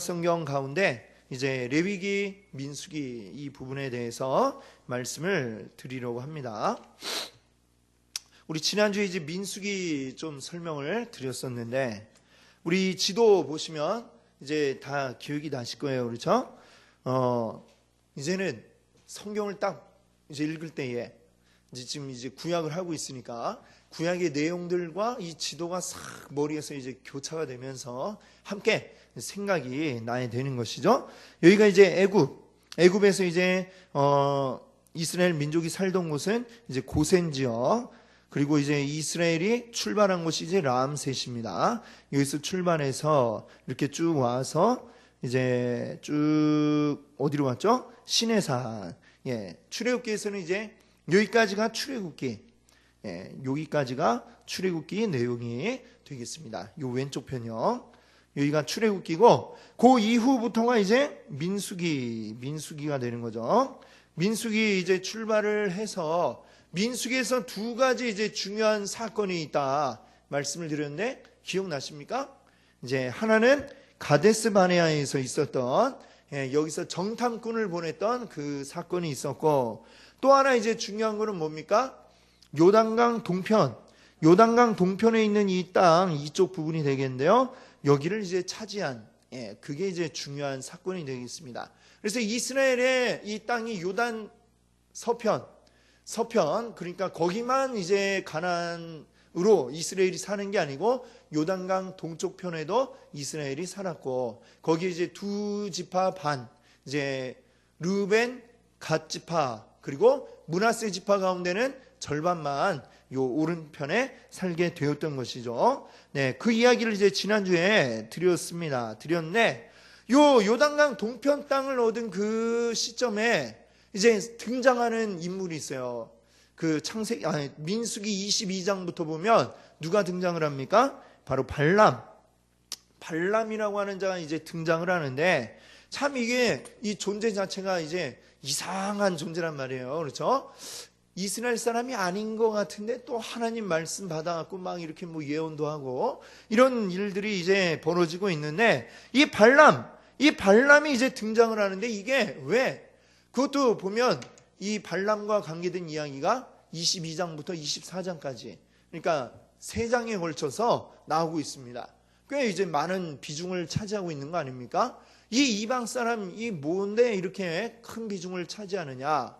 성경 가운데 이제 레위기, 민수기 이 부분에 대해서 말씀을 드리려고 합니다. 우리 지난주에 이제 민수기 좀 설명을 드렸었는데 우리 지도 보시면 이제 다 기억이 나실 거예요, 그렇죠? 이제는 성경을 딱 이제 읽을 때에 지금 이제 구약을 하고 있으니까 구약의 내용들과 이 지도가 싹 머리에서 이제 교차가 되면서 함께 생각이 나야 되는 것이죠. 여기가 이제 애굽에서 이제 이스라엘 민족이 살던 곳은 이제 고센 지역, 그리고 이제 이스라엘이 출발한 곳이 이제 람셋입니다. 여기서 출발해서 이렇게 쭉 와서 이제 쭉 어디로 왔죠? 시내산. 출애굽기에서는 이제 여기까지가 출애굽기. 여기까지가 출애굽기 내용이 되겠습니다. 요 왼쪽 편이요. 여기가 출애굽기고 그 이후부터가 이제 민수기가 되는 거죠. 민수기 이제 출발을 해서 민수기에서 두 가지 이제 중요한 사건이 있다 말씀을 드렸는데 기억나십니까? 이제 하나는 가데스 바네아에서 있었던 여기서 정탐꾼을 보냈던 그 사건이 있었고, 또 하나 이제 중요한 거는 뭡니까? 요단강 동편에 있는 이 땅 이쪽 부분이 되겠는데요. 여기를 이제 차지한 그게 이제 중요한 사건이 되겠습니다. 그래서 이스라엘의 이 땅이 요단 서편 그러니까 거기만 이제 가나안으로 이스라엘이 사는 게 아니고 요단강 동쪽 편에도 이스라엘이 살았고, 거기에 이제 두 지파 반, 이제 르벤, 갓 지파, 그리고 므낫세 지파 가운데는 절반만 요 오른편에 살게 되었던 것이죠. 그 이야기를 이제 지난주에 드렸는데 요 요단강 동편 땅을 얻은 그 시점에 이제 등장하는 인물이 있어요. 그 민수기 22장부터 보면 누가 등장을 합니까? 바로 발람이라고 하는 자가 이제 등장을 하는데, 참 이게 이 존재 자체가 이제 이상한 존재란 말이에요. 그렇죠? 이스라엘 사람이 아닌 것 같은데 또 하나님 말씀 받아갖고 막 이렇게 뭐 예언도 하고 이런 일들이 이제 벌어지고 있는데, 이 발람이 이제 등장을 하는데 이게 왜? 그것도 보면 이 발람과 관계된 이야기가 22장부터 24장까지, 그러니까 3장에 걸쳐서 나오고 있습니다. 꽤 이제 많은 비중을 차지하고 있는 거 아닙니까? 이 이방 사람이 뭔데 이렇게 큰 비중을 차지하느냐?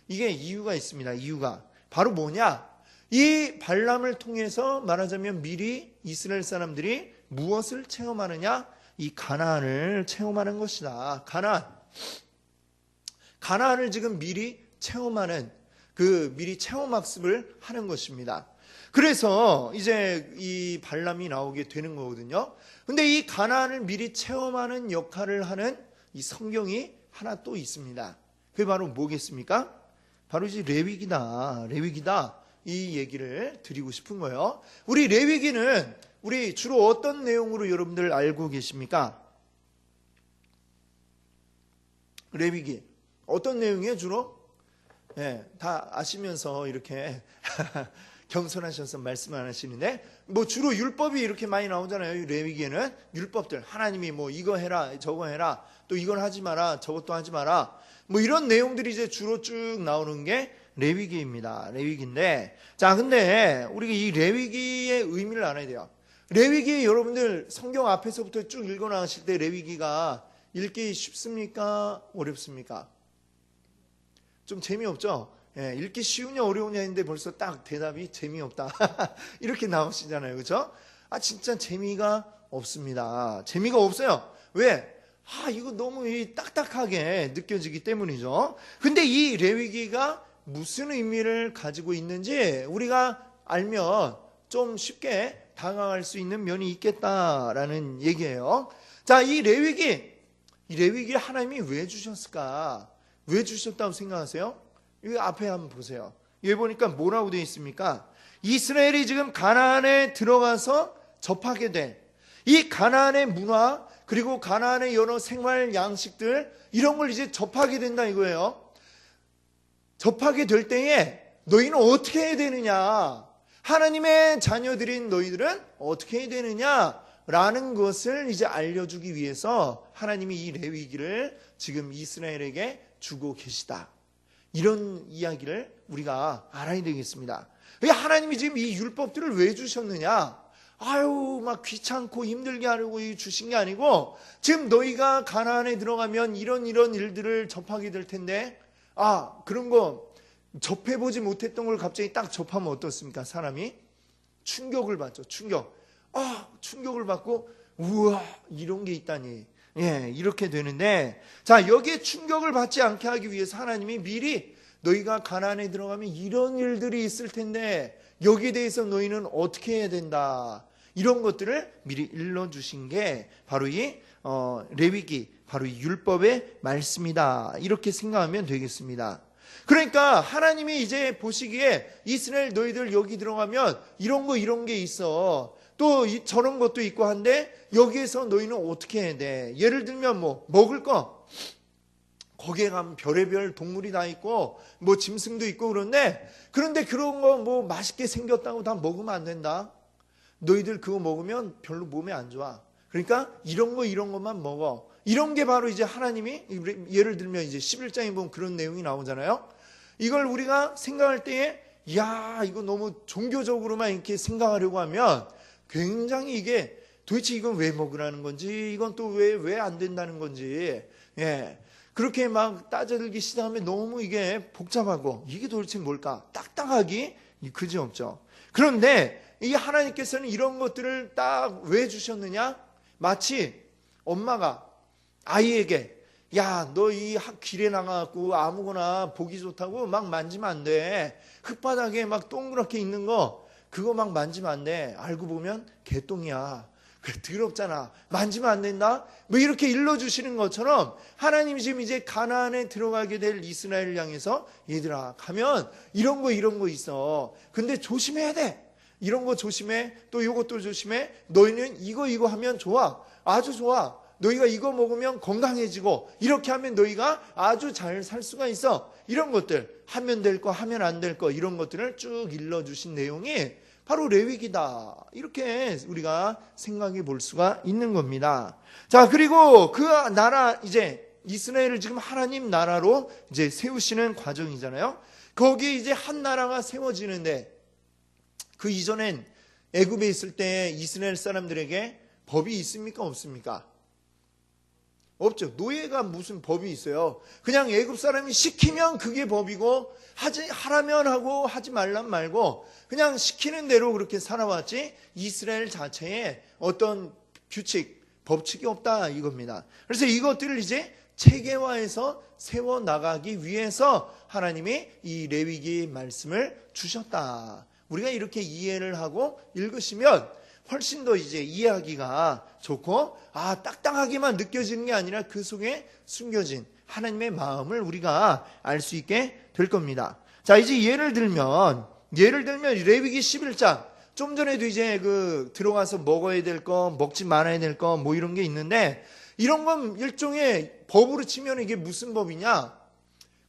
이게 이유가 있습니다. 이유가 바로 뭐냐? 이 발람을 통해서 말하자면 미리 이스라엘 사람들이 무엇을 체험하느냐? 이 가나안을 체험하는 것이다. 가나안을 지금 미리 체험하는 미리 체험학습을 하는 것입니다. 그래서 이제 이 발람이 나오게 되는 거거든요. 근데 이 가나안을 미리 체험하는 역할을 하는 이 성경이 하나 또 있습니다. 그게 바로 뭐겠습니까? 바로 이제 레위기다. 이 얘기를 드리고 싶은 거예요. 우리 레위기는 우리 주로 어떤 내용으로 여러분들 알고 계십니까? 레위기 어떤 내용이에요 주로? 다 아시면서 이렇게 겸손하셔서 말씀 안 하시는데, 뭐 주로 율법이 이렇게 많이 나오잖아요. 레위기에는 율법들, 하나님이 뭐 이거 해라 저거 해라, 또 이건 하지 마라 저것도 하지 마라, 뭐 이런 내용들이 이제 주로 쭉 나오는 게 레위기입니다. 레위기인데, 자 근데 우리가 이 레위기의 의미를 알아야 돼요. 레위기 여러분들 성경 앞에서부터 쭉 읽어 나가실 때 레위기가 읽기 쉽습니까? 어렵습니까? 좀 재미없죠? 읽기 쉬우냐 어려우냐 했는데 벌써 딱 대답이 재미없다 이렇게 나오시잖아요. 그렇죠? 진짜 재미가 없습니다. 재미가 없어요. 왜? 이거 너무 딱딱하게 느껴지기 때문이죠. 근데 이 레위기가 무슨 의미를 가지고 있는지 우리가 알면 좀 쉽게 다가갈 수 있는 면이 있겠다라는 얘기예요. 자, 이 레위기를 하나님이 왜 주셨을까? 왜 주셨다고 생각하세요? 여기 앞에 한번 보세요. 여기 보니까 뭐라고 되어 있습니까? 이스라엘이 지금 가나안에 들어가서 접하게 된 이 가나안의 문화, 그리고 가나안의 여러 생활 양식들, 이런 걸 이제 접하게 된다 이거예요. 접하게 될 때에 너희는 어떻게 해야 되느냐? 하나님의 자녀들인 너희들은 어떻게 해야 되느냐? 라는 것을 이제 알려주기 위해서 하나님이 이 레위기를 지금 이스라엘에게 주고 계시다. 이런 이야기를 우리가 알아야 되겠습니다. 하나님이 지금 이 율법들을 왜 주셨느냐? 아유, 막 귀찮고 힘들게 하려고 주신 게 아니고, 지금 너희가 가나안에 들어가면 이런 일들을 접하게 될 텐데, 그런 거 접해보지 못했던 걸 갑자기 딱 접하면 어떻습니까? 사람이 충격을 받죠. 충격을 받고, 우와, 이런 게 있다니. 이렇게 되는데, 자, 여기에 충격을 받지 않게 하기 위해서 하나님이 미리 너희가 가나안에 들어가면 이런 일들이 있을 텐데 여기에 대해서 너희는 어떻게 해야 된다. 이런 것들을 미리 일러주신 게 바로 이 레위기, 바로 이 율법의 말씀이다. 이렇게 생각하면 되겠습니다. 그러니까 하나님이 이제 보시기에 이스라엘 너희들 여기 들어가면 이런 게 있어. 또 저런 것도 있고 한데 여기에서 너희는 어떻게 해야 돼? 예를 들면 먹을 거. 거기에 가면 별의별 동물이 다 있고 짐승도 있고 그런데 그런 거 맛있게 생겼다고 다 먹으면 안 된다. 너희들 그거 먹으면 별로 몸에 안 좋아. 그러니까 이런 것만 먹어. 이런 게 바로 이제 하나님이, 예를 들면 이제 11장에 보면 그런 내용이 나오잖아요. 이걸 우리가 생각할 때에 이거 너무 종교적으로만 이렇게 생각하려고 하면 굉장히 이게 도대체 이건 왜 먹으라는 건지, 이건 또 왜 안 된다는 건지, 그렇게 막 따져들기 시작하면 너무 이게 복잡하고 이게 도대체 뭘까? 딱딱하기 그지없죠. 그런데 이 하나님께서는 이런 것들을 딱 왜 주셨느냐? 마치 엄마가 아이에게 너 이 길에 나가갖고 아무거나 보기 좋다고 막 만지면 안 돼. 흙바닥에 막 동그랗게 있는 거 그거 막 만지면 안 돼. 알고 보면 개똥이야. 더럽잖아. 만지면 안 된다. 이렇게 일러주시는 것처럼 하나님이 지금 이제 가나안에 들어가게 될 이스라엘을 향해서 얘들아 가면 이런 거 있어. 근데 조심해야 돼. 이런 거 조심해. 또 이것도 조심해. 너희는 이거 하면 좋아. 아주 좋아. 너희가 이거 먹으면 건강해지고 이렇게 하면 너희가 아주 잘 살 수가 있어. 이런 것들 하면 될 거 하면 안 될 거 이런 것들을 쭉 일러주신 내용이 바로 레위기다. 이렇게 우리가 생각해 볼 수가 있는 겁니다. 자, 그리고 그 나라 이제 이스라엘을 지금 하나님 나라로 이제 세우시는 과정이잖아요. 거기에 이제 한 나라가 세워지는데 그 이전엔 애굽에 있을 때 이스라엘 사람들에게 법이 있습니까? 없습니까? 없죠. 노예가 무슨 법이 있어요. 그냥 애굽 사람이 시키면 그게 법이고 하라면 하고 하지 말라면 말고 그냥 시키는 대로 그렇게 살아왔지 이스라엘 자체에 어떤 규칙, 법칙이 없다 이겁니다. 그래서 이것들을 이제 체계화해서 세워나가기 위해서 하나님이 이 레위기 말씀을 주셨다. 우리가 이렇게 이해를 하고 읽으시면 훨씬 더 이제 이해하기가 좋고 딱딱하게만 느껴지는 게 아니라 그 속에 숨겨진 하나님의 마음을 우리가 알 수 있게 될 겁니다. 자, 이제 예를 들면 레위기 11장 좀 전에도 이제 들어가서 먹어야 될 거, 먹지 말아야 될 거 이런 게 있는데 이런 건 일종의 법으로 치면 이게 무슨 법이냐?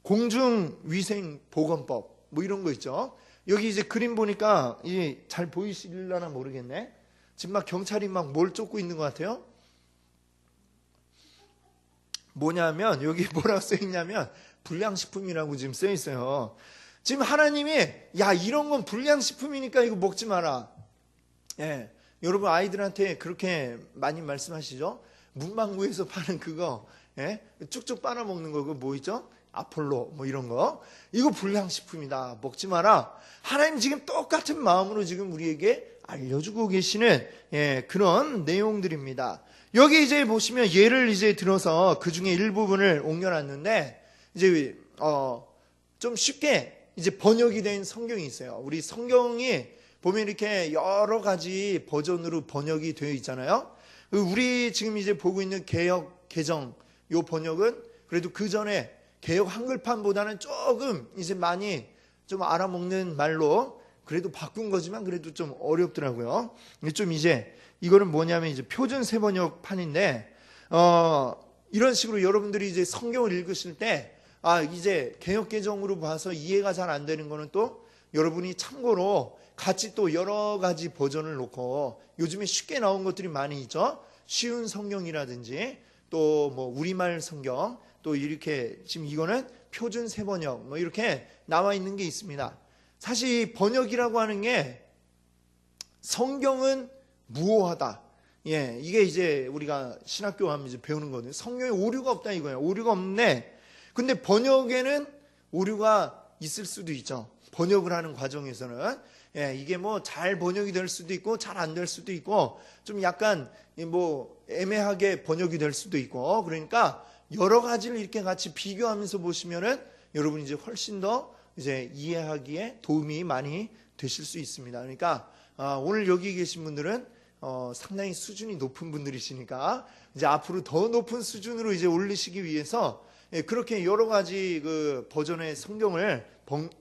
공중위생보건법 이런 거 있죠. 여기 이제 그림 보니까 이게 잘 보이실려나 모르겠네. 지금 막 경찰이 막 뭘 쫓고 있는 것 같아요. 뭐냐면 여기 뭐라고 써있냐면 불량식품이라고 지금 써있어요. 지금 하나님이 이런 건 불량식품이니까 이거 먹지 마라. 여러분 아이들한테 그렇게 많이 말씀하시죠. 문방구에서 파는 그거 쭉쭉 빨아먹는 거 그거 뭐 있죠? 아폴로 이런 거 이거 불량식품이다. 먹지 마라. 하나님 지금 똑같은 마음으로 지금 우리에게 알려주고 계시는 그런 내용들입니다. 여기 이제 보시면 예를 이제 들어서 그 중에 일부분을 옮겨놨는데 이제 좀 쉽게 이제 번역이 된 성경이 있어요. 우리 성경이 보면 이렇게 여러 가지 버전으로 번역이 되어 있잖아요. 우리 지금 이제 보고 있는 개역 개정 요 번역은 그래도 그 전에 개역 한글판보다는 조금 이제 많이 좀 알아먹는 말로 그래도 바꾼 거지만 그래도 좀 어렵더라고요. 좀 이제 이거는 뭐냐면 이제 표준 세번역판인데 이런 식으로 여러분들이 이제 성경을 읽으실 때 이제 개역 개정으로 봐서 이해가 잘 안 되는 거는 또 여러분이 참고로 같이 또 여러 가지 버전을 놓고 요즘에 쉽게 나온 것들이 많이 있죠. 쉬운 성경이라든지 또 뭐 우리말 성경 또 이렇게 지금 이거는 표준 세번역 뭐 이렇게 나와 있는 게 있습니다. 사실 번역이라고 하는 게 성경은 무오하다. 예, 이게 이제 우리가 신학교 하면 이제 배우는 거거든요. 성경에 오류가 없다 이거예요. 오류가 없네. 근데 번역에는 오류가 있을 수도 있죠. 번역을 하는 과정에서는 예, 이게 뭐 잘 번역이 될 수도 있고 잘 안 될 수도 있고 좀 약간 뭐 애매하게 번역이 될 수도 있고 그러니까 여러 가지를 이렇게 같이 비교하면서 보시면은 여러분이 이제 훨씬 더 이제 이해하기에 도움이 많이 되실 수 있습니다. 그러니까 오늘 여기 계신 분들은 상당히 수준이 높은 분들이시니까 이제 앞으로 더 높은 수준으로 이제 올리시기 위해서 그렇게 여러 가지 그 버전의 성경을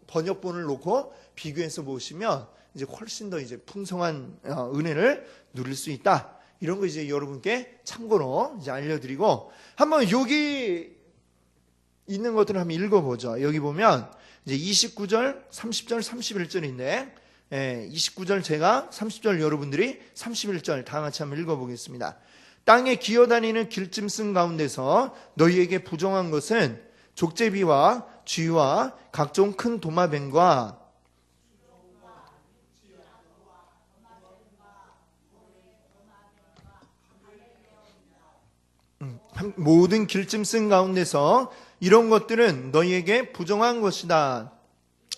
번역본을 놓고 비교해서 보시면 이제 훨씬 더 이제 풍성한 은혜를 누릴 수 있다. 이런 거 이제 여러분께 참고로 이제 알려드리고 한번 여기 있는 것들을 한번 읽어보죠. 여기 보면 이제 29절, 30절, 31절인데 29절 제가 30절 여러분들이 31절 다 같이 한번 읽어보겠습니다. 땅에 기어다니는 길짐승 가운데서 너희에게 부정한 것은 족제비와 쥐와 각종 큰 도마뱀과 모든 길짐승 가운데서 이런 것들은 너희에게 부정한 것이다.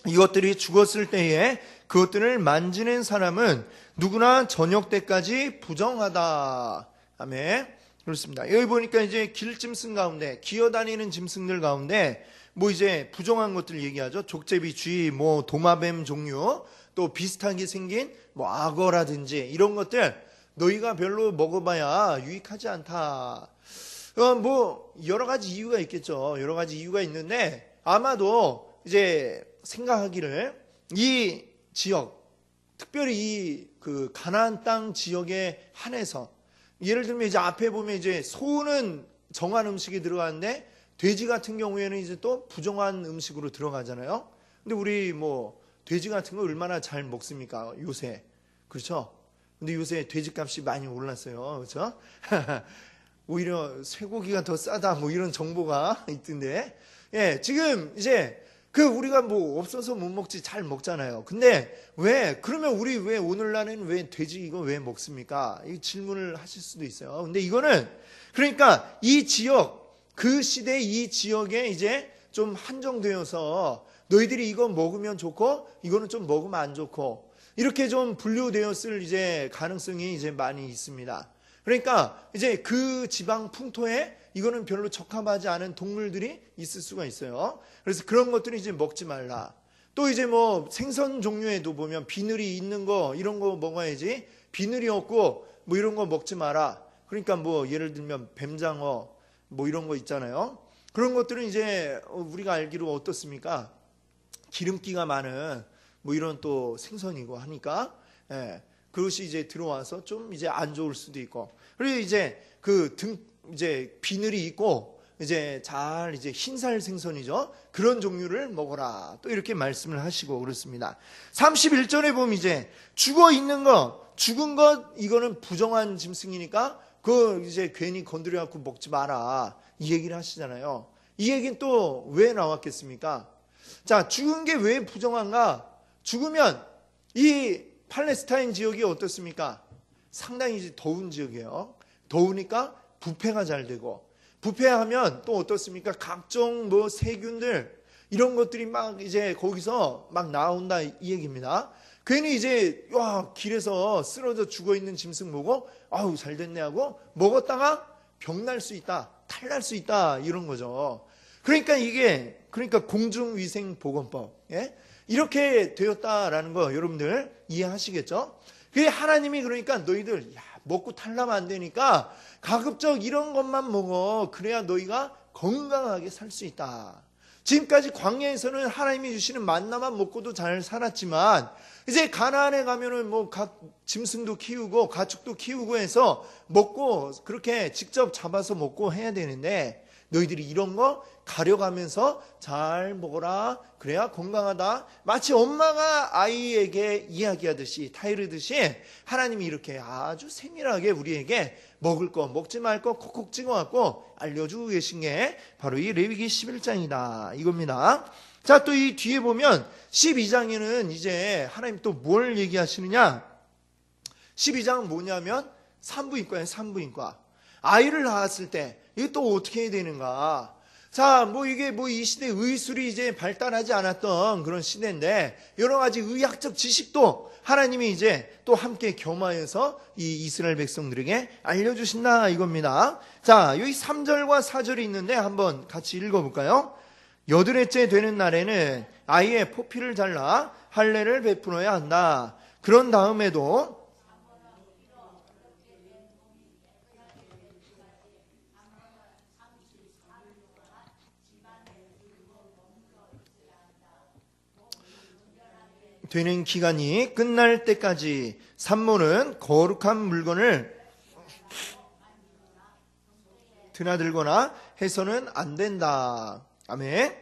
이것들이 죽었을 때에 그것들을 만지는 사람은 누구나 저녁 때까지 부정하다. 아멘. 그렇습니다. 여기 보니까 이제 길짐승 가운데 기어다니는 짐승들 가운데 뭐 이제 부정한 것들 얘기하죠. 족제비, 쥐, 뭐 도마뱀 종류 또 비슷하게 생긴 뭐 악어라든지 이런 것들 너희가 별로 먹어봐야 유익하지 않다. 뭐 여러 가지 이유가 있겠죠. 여러 가지 이유가 있는데 아마도 이제 생각하기를 이 지역, 특별히 이 그 가나안 땅 지역에 한해서 예를 들면 이제 앞에 보면 이제 소는 정한 음식이 들어가는데 돼지 같은 경우에는 이제 또 부정한 음식으로 들어가잖아요. 근데 우리 뭐 돼지 같은 거 얼마나 잘 먹습니까? 요새. 그렇죠? 근데 요새 돼지 값이 많이 올랐어요. 그렇죠? 오히려 쇠고기가 더 싸다 뭐 이런 정보가 있던데 예, 지금 이제 그 우리가 뭐 없어서 못 먹지 잘 먹잖아요. 근데 왜 그러면 우리 왜 오늘날에는 왜 돼지 이거 왜 먹습니까? 이 질문을 하실 수도 있어요. 근데 이거는 그러니까 이 지역 그 시대 이 지역에 이제 좀 한정되어서 너희들이 이거 먹으면 좋고 이거는 좀 먹으면 안 좋고 이렇게 좀 분류되었을 이제 가능성이 이제 많이 있습니다. 그러니까 이제 그 지방 풍토에 이거는 별로 적합하지 않은 동물들이 있을 수가 있어요. 그래서 그런 것들은 이제 먹지 말라. 또 이제 뭐 생선 종류에도 보면 비늘이 있는 거 이런 거 먹어야지 비늘이 없고 뭐 이런 거 먹지 마라. 그러니까 뭐 예를 들면 뱀장어 뭐 이런 거 있잖아요. 그런 것들은 이제 우리가 알기로 어떻습니까? 기름기가 많은 뭐 이런 또 생선이고 하니까 예. 그것이 이제 들어와서 좀 이제 안 좋을 수도 있고 그리고 이제 그 이제 비늘이 있고 이제 잘 이제 흰살 생선이죠. 그런 종류를 먹어라. 또 이렇게 말씀을 하시고 그렇습니다. 31절에 보면 이제 죽어 있는 거, 죽은 것 이거는 부정한 짐승이니까 그 이제 괜히 건드려 갖고 먹지 마라. 이 얘기를 하시잖아요. 이 얘기는 또 왜 나왔겠습니까? 자, 죽은 게 왜 부정한가? 죽으면 이 팔레스타인 지역이 어떻습니까? 상당히 이제 더운 지역이에요. 더우니까 부패가 잘 되고 부패하면 또 어떻습니까? 각종 뭐 세균들 이런 것들이 막 이제 거기서 막 나온다 이 얘기입니다. 괜히 이제 와 길에서 쓰러져 죽어 있는 짐승 보고 아우 잘 됐네 하고 먹었다가 병날 수 있다, 탈날 수 있다 이런 거죠. 그러니까 이게 그러니까 공중위생보건법 예? 이렇게 되었다라는 거 여러분들 이해하시겠죠? 그게 하나님이 그러니까 너희들 먹고 탈라면 안 되니까 가급적 이런 것만 먹어. 그래야 너희가 건강하게 살 수 있다. 지금까지 광야에서는 하나님이 주시는 만나만 먹고도 잘 살았지만 이제 가나안에 가면은 뭐 짐승도 키우고 가축도 키우고 해서 먹고 그렇게 직접 잡아서 먹고 해야 되는데 너희들이 이런 거 가려가면서 잘 먹어라. 그래야 건강하다. 마치 엄마가 아이에게 이야기하듯이 타이르듯이 하나님이 이렇게 아주 세밀하게 우리에게 먹을 거 먹지 말 거 콕콕 찍어갖고 알려주고 계신 게 바로 이 레위기 11장이다 이겁니다. 자, 또 이 뒤에 보면 12장에는 이제 하나님 또 뭘 얘기하시느냐. 12장은 뭐냐면 산부인과예요. 산부인과. 아이를 낳았을 때 이게 또 어떻게 해야 되는가. 자, 이게 이 시대 의술이 이제 발달하지 않았던 그런 시대인데 여러 가지 의학적 지식도 하나님이 이제 또 함께 겸하여서 이 이스라엘 백성들에게 알려주신다 이겁니다. 자, 여기 3절과 4절이 있는데 한번 같이 읽어볼까요? 여드레째 되는 날에는 아이의 포피를 잘라 할례를 베풀어야 한다. 그런 다음에도 되는 기간이 끝날 때까지 산모는 거룩한 물건을 드나들거나 해서는 안 된다. 아멘.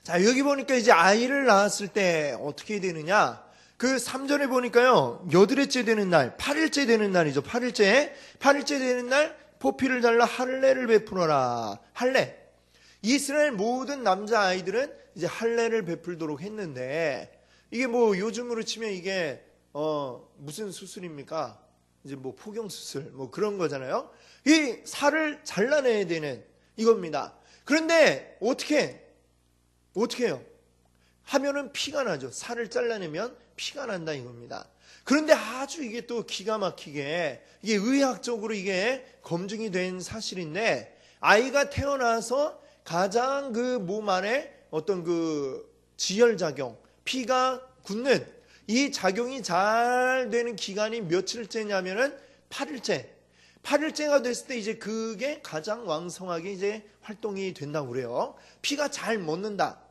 자, 여기 보니까 이제 아이를 낳았을 때 어떻게 되느냐. 그 3절에 보니까요, 여드레째 되는 날, 8일째 되는 날이죠. 8일째 되는 날 포피를 잘라 할례를 베풀어라. 할례. 이스라엘 모든 남자 아이들은 이제 할례를 베풀도록 했는데 이게 요즘으로 치면 이게 무슨 수술입니까? 이제 포경 수술 그런 거잖아요. 이 살을 잘라내야 되는 이겁니다. 그런데 어떻게 해요? 하면은 피가 나죠. 살을 잘라내면 피가 난다 이겁니다. 그런데 아주 이게 또 기가 막히게 이게 의학적으로 이게 검증이 된 사실인데 아이가 태어나서 가장 그 몸 안에 어떤 그 지혈작용, 피가 굳는 이 작용이 잘 되는 기간이 며칠째냐면은 8일째가 됐을 때 이제 그게 가장 왕성하게 이제 활동이 된다고 그래요. 피가 잘 멎는다.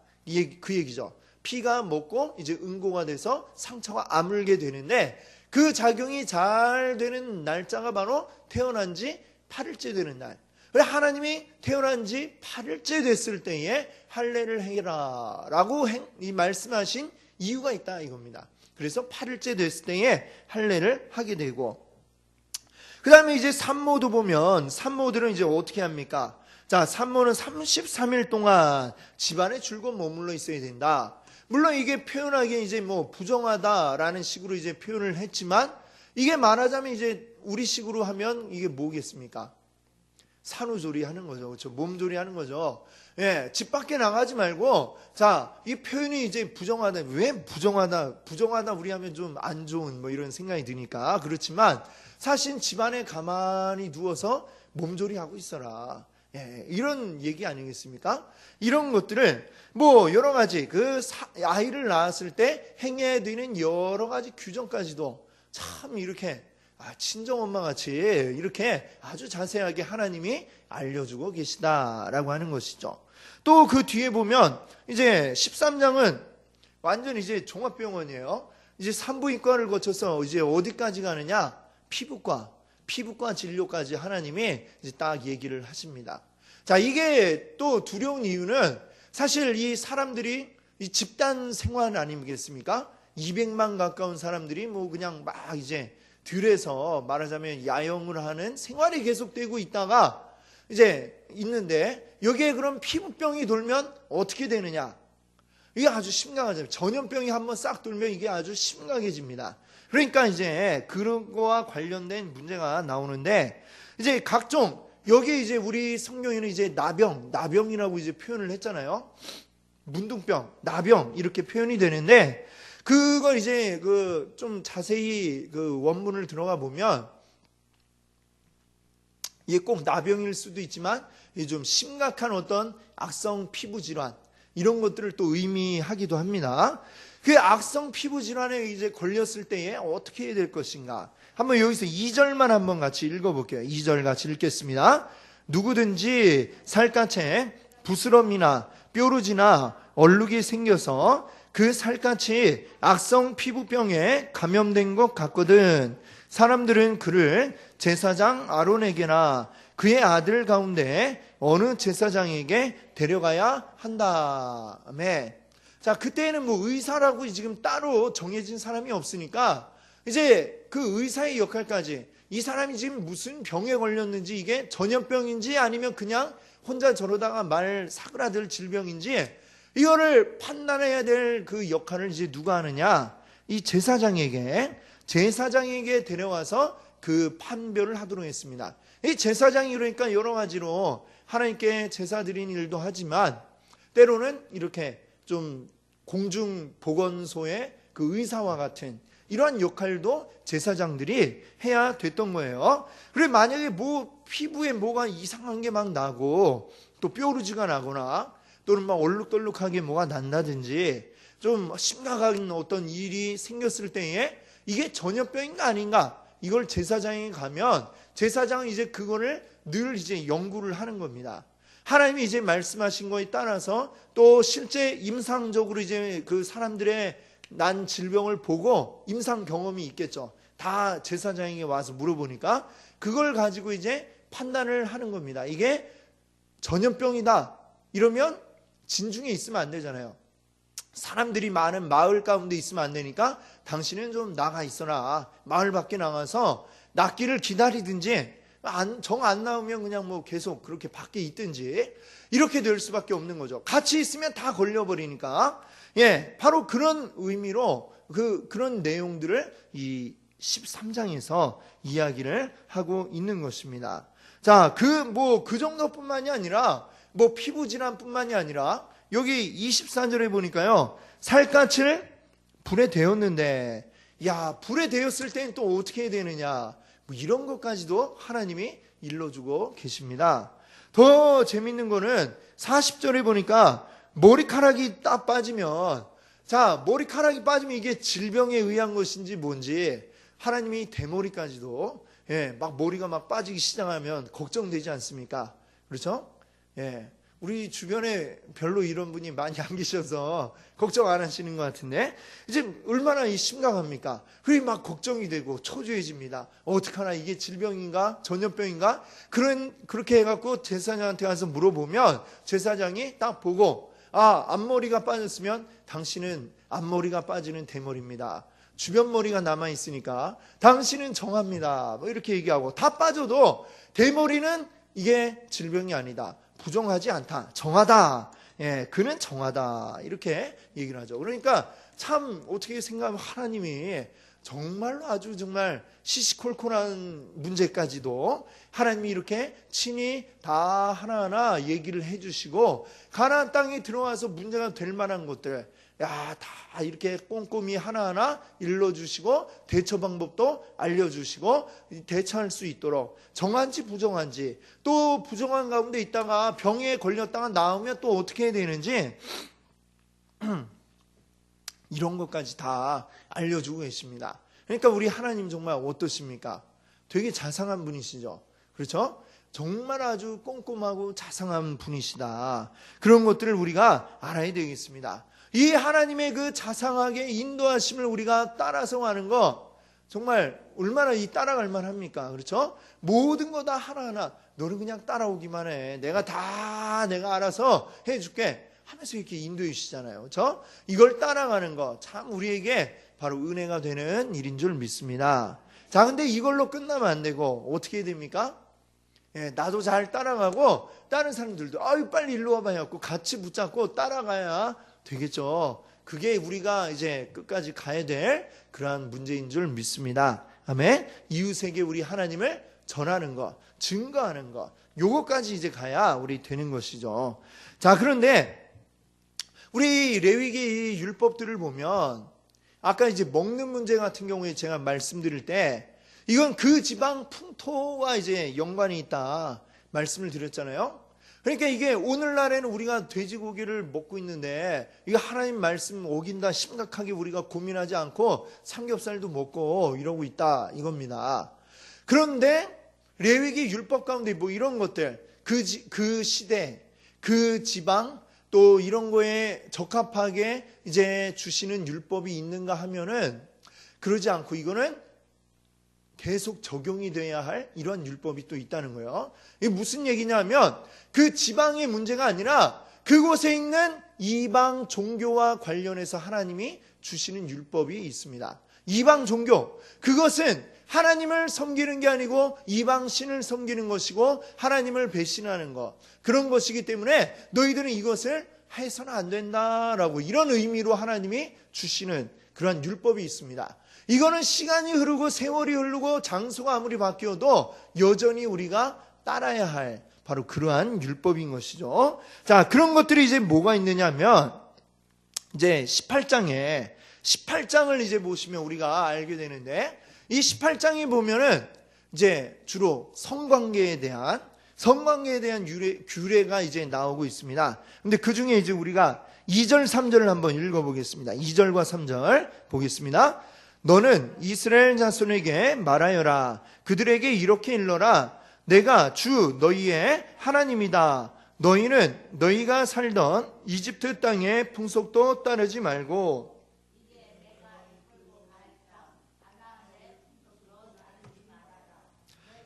그 얘기죠. 피가 멎고 이제 응고가 돼서 상처가 아물게 되는데 그 작용이 잘 되는 날짜가 바로 태어난 지 8일째 되는 날. 그래 하나님이 태어난 지 8일째 됐을 때에 할례를 해라 라고 이 말씀하신 이유가 있다 이겁니다. 그래서 8일째 됐을 때에 할례를 하게 되고 그 다음에 이제 산모도 보면 산모들은 이제 어떻게 합니까? 자, 산모는 33일 동안 집안에 줄곧 머물러 있어야 된다. 물론 이게 표현하기에 이제 부정하다라는 식으로 이제 표현을 했지만 이게 말하자면 이제 우리식으로 하면 이게 뭐겠습니까? 산후조리 하는 거죠. 그렇죠? 몸조리 하는 거죠. 예, 집 밖에 나가지 말고, 자, 이 표현이 이제 부정하다. 왜 부정하다 우리 하면 좀 안 좋은 이런 생각이 드니까. 그렇지만, 사실 집안에 가만히 누워서 몸조리 하고 있어라. 예, 이런 얘기 아니겠습니까? 이런 것들을, 여러 가지, 아이를 낳았을 때 행해야 되는 여러 가지 규정까지도 참 이렇게 친정엄마 같이 이렇게 아주 자세하게 하나님이 알려주고 계시다라고 하는 것이죠. 또 그 뒤에 보면 이제 13장은 완전 이제 종합병원이에요. 이제 산부인과를 거쳐서 이제 어디까지 가느냐? 피부과 진료까지 하나님이 이제 딱 얘기를 하십니다. 자, 이게 또 두려운 이유는 사실 이 사람들이 이 집단 생활 아니겠습니까? 200만 가까운 사람들이 그냥 막 이제 들에서 말하자면 야영을 하는 생활이 계속되고 있다가 이제 있는데 여기에 그럼 피부병이 돌면 어떻게 되느냐? 이게 아주 심각하죠. 전염병이 한번 싹 돌면 이게 아주 심각해집니다. 그러니까 이제 그런 거와 관련된 문제가 나오는데 이제 각종 여기 이제 우리 성경에는 이제 나병이라고 이제 표현을 했잖아요. 문둥병, 나병 이렇게 표현이 되는데 그걸 이제 좀 자세히 원문을 들어가 보면 이게 꼭 나병일 수도 있지만 이게 좀 심각한 어떤 악성 피부 질환 이런 것들을 또 의미하기도 합니다. 그 악성 피부 질환에 이제 걸렸을 때에 어떻게 해야 될 것인가? 한번 여기서 2절만 한번 같이 읽어볼게요. 2절 같이 읽겠습니다. 누구든지 살갗에 부스럼이나 뾰루지나 얼룩이 생겨서 그 살갗이 악성 피부병에 감염된 것 같거든. 사람들은 그를 제사장 아론에게나 그의 아들 가운데 어느 제사장에게 데려가야 한다며. 자, 그때는 뭐 의사라고 지금 따로 정해진 사람이 없으니까 이제 그 의사의 역할까지, 이 사람이 지금 무슨 병에 걸렸는지, 이게 전염병인지 아니면 그냥 혼자 저러다가 말 사그라들 질병인지 이거를 판단해야 될 그 역할을 이제 누가 하느냐? 이 제사장에게 데려와서 그 판별을 하도록 했습니다. 이 제사장이 그러니까 여러 가지로 하나님께 제사 드리는 일도 하지만 때로는 이렇게 좀 공중보건소의 그 의사와 같은 이러한 역할도 제사장들이 해야 됐던 거예요. 그래, 만약에 뭐 피부에 뭐가 이상한 게 막 나고 또 뾰루지가 나거나 또는 막 얼룩덜룩하게 뭐가 난다든지 좀 심각한 어떤 일이 생겼을 때에 이게 전염병인가 아닌가, 이걸 제사장에 가면 제사장은 이제 그거를 늘 이제 연구를 하는 겁니다. 하나님이 이제 말씀하신 거에 따라서 또 실제 임상적으로 이제 그 사람들의 난 질병을 보고 임상 경험이 있겠죠. 다 제사장에게 와서 물어보니까 그걸 가지고 이제 판단을 하는 겁니다. 이게 전염병이다 이러면 진중에 있으면 안 되잖아요. 사람들이 많은 마을 가운데 있으면 안 되니까 당신은 좀 나가 있어라. 마을 밖에 나가서 낫기를 기다리든지, 정 안 나오면 그냥 뭐 계속 그렇게 밖에 있든지 이렇게 될 수밖에 없는 거죠. 같이 있으면 다 걸려버리니까. 예, 바로 그런 의미로 그런 내용들을 이 13장에서 이야기를 하고 있는 것입니다. 자, 그 정도뿐만이 아니라 뭐 피부 질환뿐만이 아니라 여기 24절에 보니까요, 살갗을 불에 데웠는데, 야, 불에 데웠을 때는 또 어떻게 해야 되느냐, 뭐 이런 것까지도 하나님이 일러주고 계십니다. 더 재밌는 거는 40절에 보니까 머리카락이 딱 빠지면, 자, 머리카락이 빠지면 이게 질병에 의한 것인지 뭔지 하나님이 대머리까지도, 예, 막 머리가 막 빠지기 시작하면 걱정되지 않습니까? 그렇죠? 예. 우리 주변에 별로 이런 분이 많이 안 계셔서 걱정 안 하시는 것 같은데, 이제 얼마나 심각합니까? 그게 막 걱정이 되고 초조해집니다. 어떡하나, 이게 질병인가? 전염병인가? 그렇게 해갖고 제사장한테 가서 물어보면 제사장이 딱 보고, 앞머리가 빠졌으면 당신은 앞머리가 빠지는 대머리입니다. 주변 머리가 남아있으니까 당신은 정합니다. 뭐 이렇게 얘기하고, 다 빠져도 대머리는 이게 질병이 아니다. 부정하지 않다. 정하다. 예, 그는 정하다. 이렇게 얘기를 하죠. 그러니까 참 어떻게 생각하면 하나님이 정말로 아주 정말 시시콜콜한 문제까지도 하나님이 이렇게 친히 다 하나하나 얘기를 해주시고, 가나안 땅에 들어와서 문제가 될 만한 것들, 야, 다 이렇게 꼼꼼히 하나하나 일러주시고 대처 방법도 알려주시고 대처할 수 있도록, 정한지 부정한지, 또 부정한 가운데 있다가 병에 걸렸다가 나오면 또 어떻게 해야 되는지 이런 것까지 다 알려주고 계십니다. 그러니까 우리 하나님 정말 어떠십니까? 되게 자상한 분이시죠. 그렇죠? 정말 아주 꼼꼼하고 자상한 분이시다. 그런 것들을 우리가 알아야 되겠습니다. 이 하나님의 그 자상하게 인도하심을 우리가 따라서 가는 거 정말 얼마나 따라갈 만합니까? 그렇죠? 모든 거 다 하나하나 너는 그냥 따라오기만 해. 내가 알아서 해줄게 하면서 이렇게 인도해 주시잖아요. 그렇죠? 이걸 따라가는 거 참 우리에게 바로 은혜가 되는 일인 줄 믿습니다. 자, 근데 이걸로 끝나면 안 되고 어떻게 해야 됩니까? 예, 나도 잘 따라가고 다른 사람들도 아유 빨리 일로 와봐 해갖고 같이 붙잡고 따라가야 되겠죠. 그게 우리가 이제 끝까지 가야 될 그러한 문제인 줄 믿습니다. 아멘. 이웃에게 우리 하나님을 전하는 것, 증거하는 것, 요거까지 이제 가야 우리 되는 것이죠. 자, 그런데 우리 레위기 이 율법들을 보면 아까 이제 먹는 문제 같은 경우에 제가 말씀드릴 때 이건 그 지방 풍토와 이제 연관이 있다 말씀을 드렸잖아요. 그러니까 이게 오늘날에는 우리가 돼지고기를 먹고 있는데 이거 하나님 말씀 어긴다 심각하게 우리가 고민하지 않고 삼겹살도 먹고 이러고 있다 이겁니다. 그런데 레위기 율법 가운데 뭐 이런 것들, 그 시대, 그 지방 또 이런 거에 적합하게 이제 주시는 율법이 있는가 하면은 그러지 않고 이거는 계속 적용이 돼야 할 이런 율법이 또 있다는 거예요. 이게 무슨 얘기냐면 그 지방의 문제가 아니라 그곳에 있는 이방 종교와 관련해서 하나님이 주시는 율법이 있습니다. 이방 종교, 그것은 하나님을 섬기는 게 아니고 이방 신을 섬기는 것이고 하나님을 배신하는 것, 그런 것이기 때문에 너희들은 이것을 해서는 안 된다라고 이런 의미로 하나님이 주시는 그런 율법이 있습니다. 이거는 시간이 흐르고 세월이 흐르고 장소가 아무리 바뀌어도 여전히 우리가 따라야 할 바로 그러한 율법인 것이죠. 자, 그런 것들이 이제 뭐가 있느냐면 이제 18장을 이제 보시면 우리가 알게 되는데, 이 18장에 보면은 이제 주로 성관계에 대한 규례가 이제 나오고 있습니다. 근데 그 중에 이제 우리가 2절, 3절을 한번 읽어보겠습니다. 2절과 3절 보겠습니다. 너는 이스라엘 자손에게 말하여라. 그들에게 이렇게 일러라. 내가 주 너희의 하나님이다. 너희는 너희가 살던 이집트 땅의 풍속도 따르지 말고